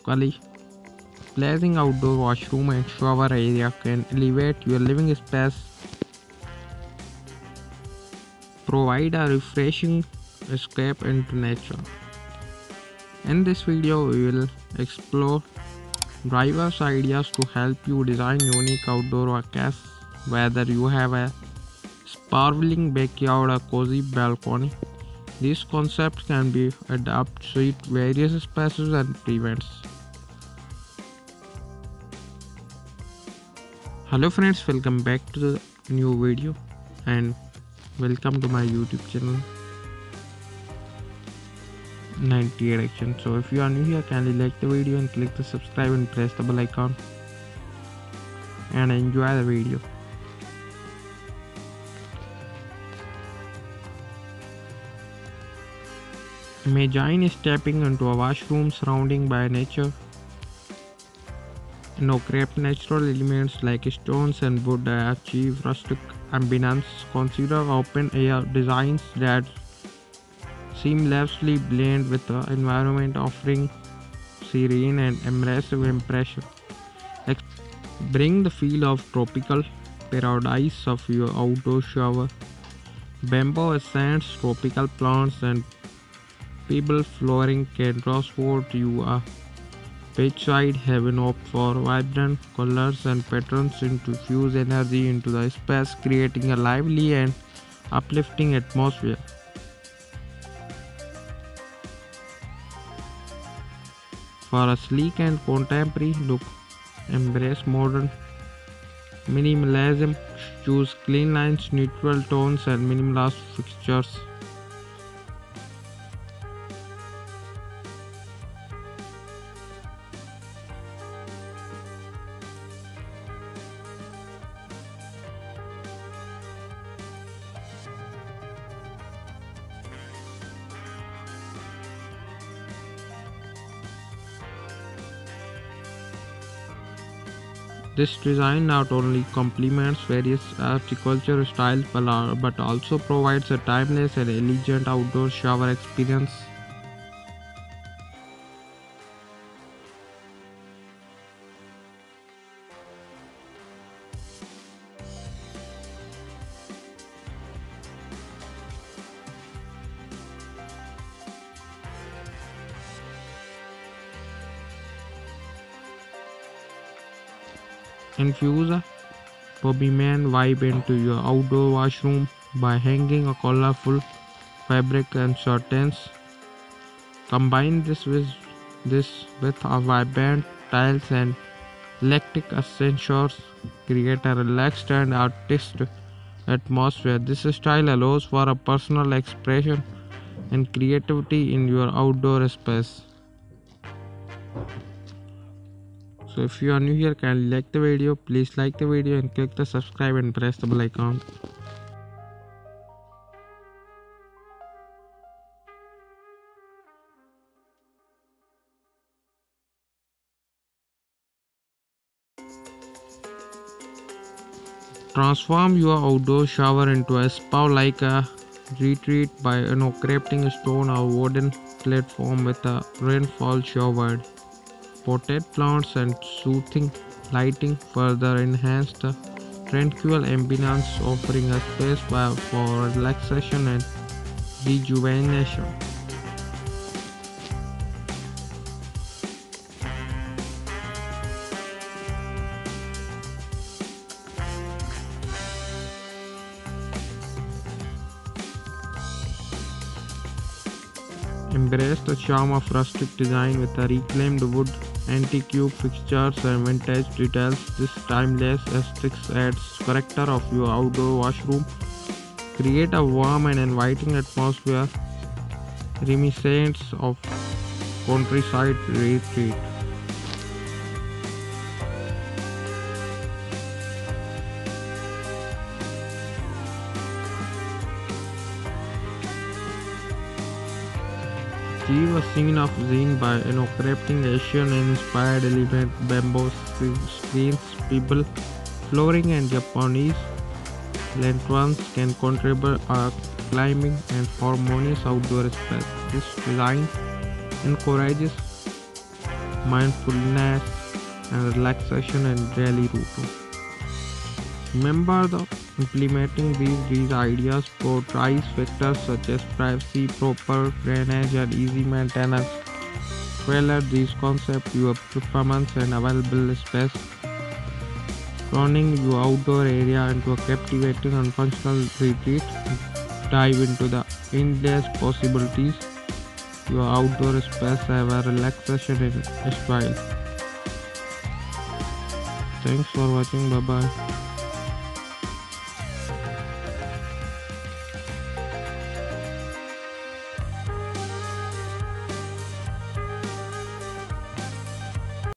locally. Placing outdoor washroom and shower area can elevate your living space, provide a refreshing escape into nature. In this video, we will explore diverse ideas to help you design unique outdoor vacations, whether you have a sprawling backyard or cozy balcony. These concepts can be adapted to suit various spaces and events. Hello friends, welcome back to the new video and welcome to my YouTube channel 98 Action. So if you are new here, kindly like the video and click the subscribe and press the bell icon and enjoy the video. Imagine stepping into a washroom surrounded by nature. No-craft natural elements like stones and wood achieve rustic ambience. Consider open-air designs that seamlessly blend with the environment, offering serene and immersive impression. Bring the feel of tropical paradise of your outdoor shower. Bamboo essence, tropical plants, and pebble flooring can transport you a beachside heaven. Opt for vibrant colors and patterns to infuse energy into the space, creating a lively and uplifting atmosphere. For a sleek and contemporary look, embrace modern minimalism. Choose clean lines, neutral tones, and minimalist fixtures. This design not only complements various horticulture styles but also provides a timeless and elegant outdoor shower experience. Infuse a bohemian vibe into your outdoor washroom by hanging a colorful fabric and curtains. Combine this with a vibrant tiles and electric accessories. Create a relaxed and artistic atmosphere. This style allows for a personal expression and creativity in your outdoor space. So if you are new here, kindly like the video, please like the video and click the subscribe and press the bell icon. Transform your outdoor shower into a spa like a retreat by crafting a stone or wooden platform with a rainfall shower. Potted plants and soothing lighting further enhance the tranquil ambience, offering a space for relaxation and rejuvenation. Embrace the charm of rustic design with a reclaimed wood, antique fixtures and vintage details. This timeless aesthetics adds character of your outdoor washroom. Create a warm and inviting atmosphere reminiscent of countryside retreat. Achieve a scene of zen by crafting Asian-inspired element, bamboo screens, pebble flooring, and Japanese lanterns can contribute a climbing and harmonious outdoor space. This design encourages mindfulness, and relaxation in daily routine. Remember the implementing these ideas prioritize factors such as privacy, proper drainage, and easy maintenance. Tailor these concepts to your performance and available space, turning your outdoor area into a captivating and functional retreat. Dive into the endless possibilities your outdoor space have a relaxation in style. Thanks for watching. Bye bye.